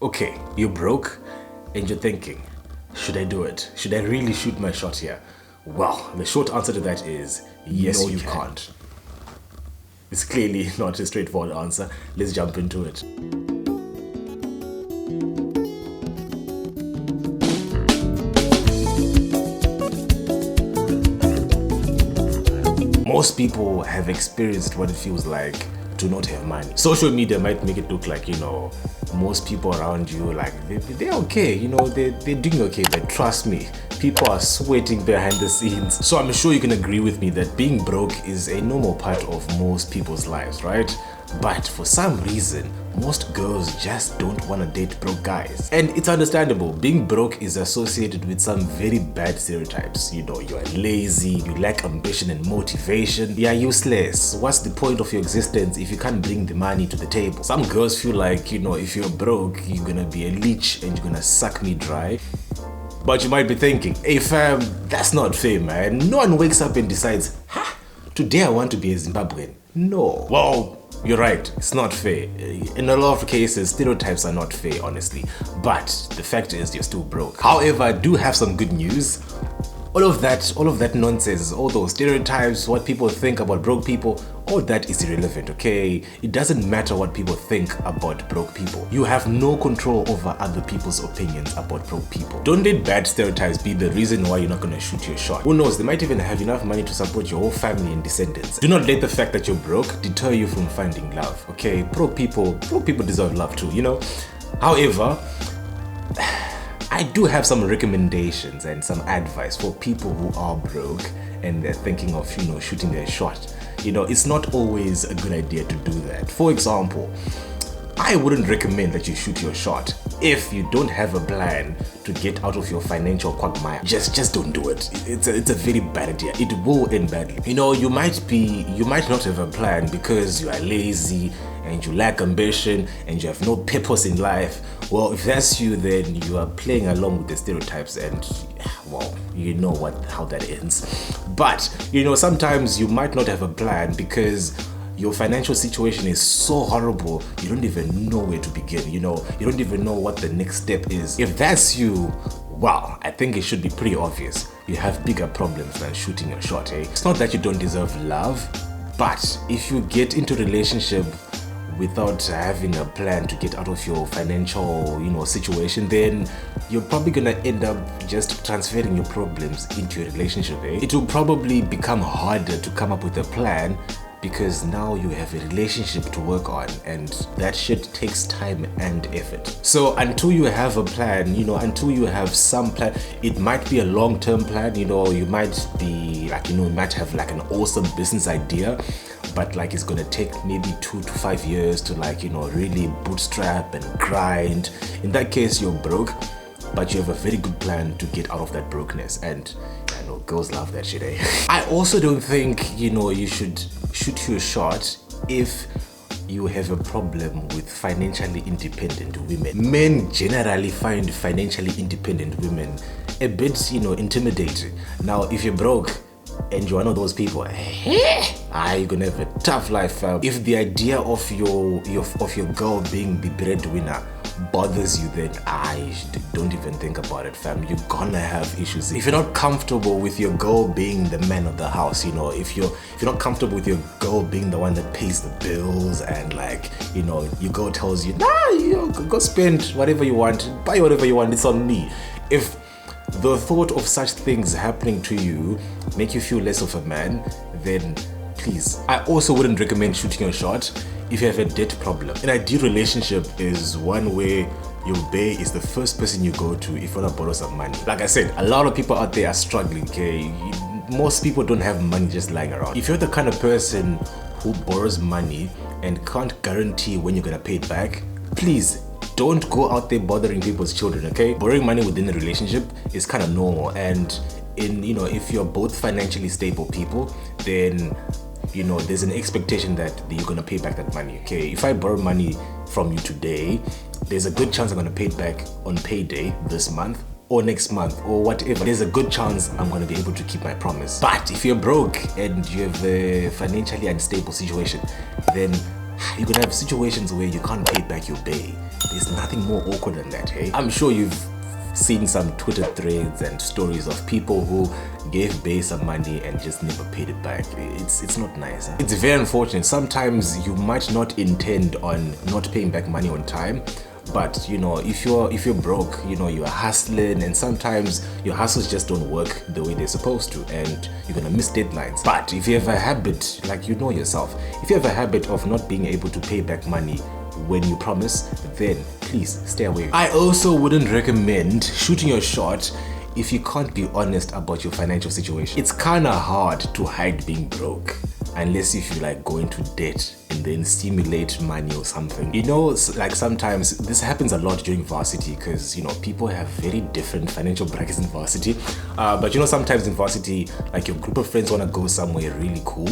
Okay, you're broke and you're thinking, should I do it? Should I really shoot my shot here? Well, the short answer to that is yes, no, you can't. It's clearly not a straightforward answer. Let's jump into it. Most people have experienced what it feels like to not have money. Social media might make it look like, most people around you, like, they're okay, they're doing okay, but trust me, people are sweating behind the scenes. So I'm sure you can agree with me that being broke is a normal part of most people's lives, right? But for some reason, most girls just don't want to date broke guys. And it's understandable. Being broke is associated with some very bad stereotypes. You're lazy, you lack ambition and motivation, you're useless. What's the point of your existence if you can't bring the money to the table? Some girls feel like, if you're broke, you're gonna be a leech and you're gonna suck me dry. But you might be thinking, hey fam, that's not fair, man. No one wakes up and decides, today I want to be a Zimbabwean. No. Well, you're right, it's not fair. In a lot of cases, stereotypes are not fair, honestly. But the fact is, you're still broke. However, I do have some good news. All of that nonsense, all those stereotypes, what people think about broke people, all that is irrelevant, okay? It doesn't matter what people think about broke people. You have no control over other people's opinions about broke people. Don't let bad stereotypes be the reason why you're not gonna shoot your shot. Who knows, they might even have enough money to support your whole family and descendants. Do not let the fact that you're broke deter you from finding love, okay? Broke people deserve love too, However, I do have some recommendations and some advice for people who are broke and they're thinking of, shooting their shot. It's not always a good idea to do that. For example, I wouldn't recommend that you shoot your shot if you don't have a plan to get out of your financial quagmire. Just don't do it. It's a very bad idea. It will end badly. You might not have a plan because you are lazy and you lack ambition and you have no purpose in life. Well, if that's you, then you are playing along with the stereotypes and, well, you know how that ends. But, sometimes you might not have a plan because your financial situation is so horrible, you don't even know where to begin, you don't even know what the next step is. If that's you, well, I think it should be pretty obvious. You have bigger problems than shooting your shot, eh? It's not that you don't deserve love, but if you get into a relationship without having a plan to get out of your financial, situation, then you're probably gonna end up just transferring your problems into your relationship, eh? It will probably become harder to come up with a plan because now you have a relationship to work on and that shit takes time and effort. So until you have a plan, until you have some plan, it might be a long-term plan, you might be like, you might have like an awesome business idea, but like it's gonna take maybe 2 to 5 years to really bootstrap and grind. In that case, you're broke, but you have a very good plan to get out of that brokenness, and I know girls love that shit, eh? I also don't think, you should shoot your shot if you have a problem with financially independent women. Men generally find financially independent women a bit, intimidating. Now, if you're broke and you're one of those people, you're gonna have a tough life, fam. If the idea of your girl being the breadwinner bothers you, then don't even think about it, fam. You're gonna have issues. If you're not comfortable with your girl being the man of the house, if you're not comfortable with your girl being the one that pays the bills and your girl tells you, go spend whatever you want, buy whatever you want, it's on me. If the thought of such things happening to you make you feel less of a man, then please. I also wouldn't recommend shooting your shot if you have a debt problem. An ideal relationship is one where your bae is the first person you go to if you want to borrow some money. Like I said, a lot of people out there are struggling, okay? Most people don't have money just lying around. If you're the kind of person who borrows money and can't guarantee when you're gonna pay it back, please don't go out there bothering people's children, okay? Borrowing money within a relationship is kind of normal, and if you're both financially stable people, then there's an expectation that you're gonna pay back that money, okay? If I borrow money from you today, there's a good chance I'm gonna pay it back on payday this month or next month or whatever. There's a good chance I'm gonna be able to keep my promise. But if you're broke and you have a financially unstable situation, then you're gonna have situations where you can't pay back your bae. There's nothing more awkward than that, hey? I'm sure you've seen some Twitter threads and stories of people who gave bae some money and just never paid it back. It's not nice. Huh? It's very unfortunate. Sometimes you might not intend on not paying back money on time, but you know, if you're broke, you know, you're hustling, and sometimes your hustles just don't work the way they're supposed to, and you're gonna miss deadlines. But if you have a habit, like you know yourself, if you have a habit of not being able to pay back money when you promise, then please stay away. I also wouldn't recommend shooting your shot if you can't be honest about your financial situation. It's kind of hard to hide being broke unless if you like go into debt and then stimulate money or something. You know, like sometimes this happens a lot during varsity because, you know, people have very different financial brackets in varsity. But you know, sometimes in varsity, like your group of friends want to go somewhere really cool,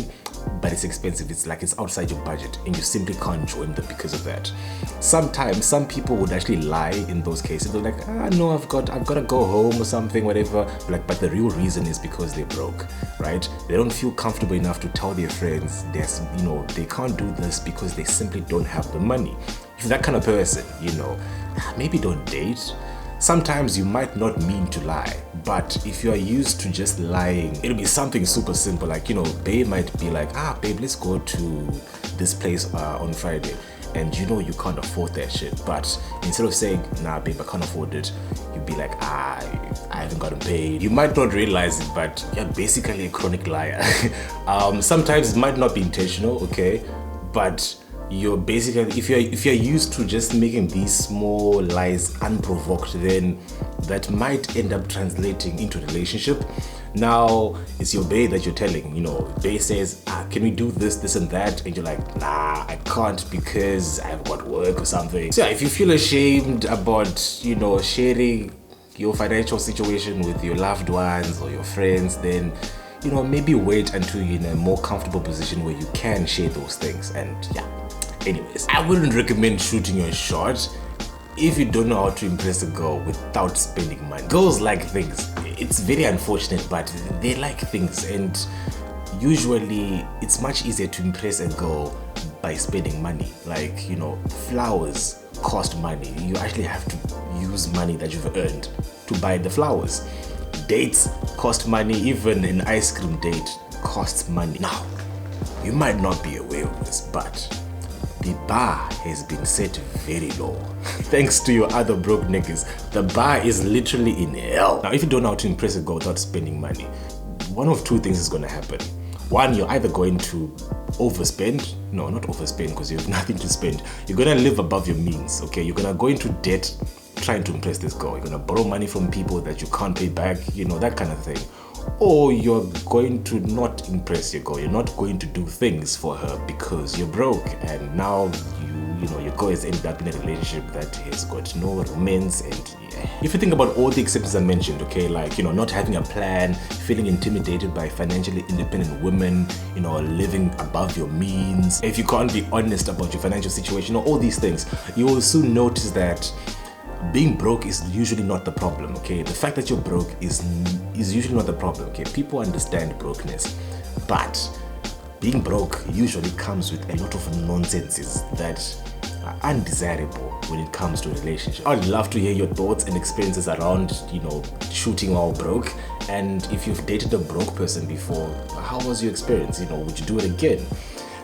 but it's expensive. It's like it's outside your budget and you simply can't join them because of that. Sometimes some people would actually lie in those cases. They're like, no, I've got to go home or something, whatever. Like, but the real reason is because they're broke, right? They don't feel comfortable enough to tell their friends there's, you know, they can't do this because they simply don't have the money. If you're that kind of person, you know, maybe don't date. Sometimes you might not mean to lie, but if you are used to just lying, it'll be something super simple. Like, you know, babe might be like, babe, let's go to this place on Friday. And you know you can't afford that shit. But instead of saying, nah, babe, I can't afford it, you'd be like, I haven't gotten paid. You might not realize it, but you're basically a chronic liar. Sometimes it might not be intentional, okay? But you're basically, if you're used to just making these small lies unprovoked, then that might end up translating into a relationship. Now it's your bae that you're telling, you know, bae says, can we do this and that, and you're like, nah, I can't because I've got work or something. So yeah, if you feel ashamed about, you know, sharing your financial situation with your loved ones or your friends, then, you know, maybe wait until you're in a more comfortable position where you can share those things. And yeah, anyways, I wouldn't recommend shooting your shot if you don't know how to impress a girl without spending money. Girls like things. It's very unfortunate, but they like things, and usually it's much easier to impress a girl by spending money. Like, you know, flowers cost money. You actually have to use money that you've earned to buy the flowers. Dates cost money. Even an ice cream date costs money. Now, you might not be aware of this, but the bar has been set very low. Thanks to your other broke niggas, the bar is literally in hell. Now, if you don't know how to impress a girl without spending money, one of two things is going to happen. One, you're either going to overspend. No, not overspend because you have nothing to spend. You're going to live above your means, okay? You're going to go into debt trying to impress this girl. You're going to borrow money from people that you can't pay back, you know, that kind of thing. Or you're going to not impress your girl. You're not going to do things for her because you're broke, and now you know your girl has ended up in a relationship that has got no romance. And yeah. If you think about all the exceptions I mentioned, okay, like, you know, not having a plan, feeling intimidated by financially independent women, you know, living above your means, if you can't be honest about your financial situation, or all these things, you will soon notice that being broke is usually not the problem, okay? The fact that you're broke is usually not the problem, okay? People understand brokenness, but being broke usually comes with a lot of nonsenses that are undesirable when it comes to a relationship. I'd love to hear your thoughts and experiences around, you know, shooting while broke. And if you've dated a broke person before, how was your experience? You know, would you do it again?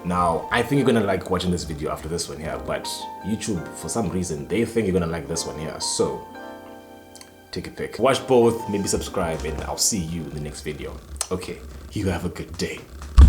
Now, I think you're gonna like watching this video after this one here, but YouTube, for some reason, they think you're gonna like this one here. So, take a pick. Watch both, maybe subscribe, and I'll see you in the next video. Okay, you have a good day.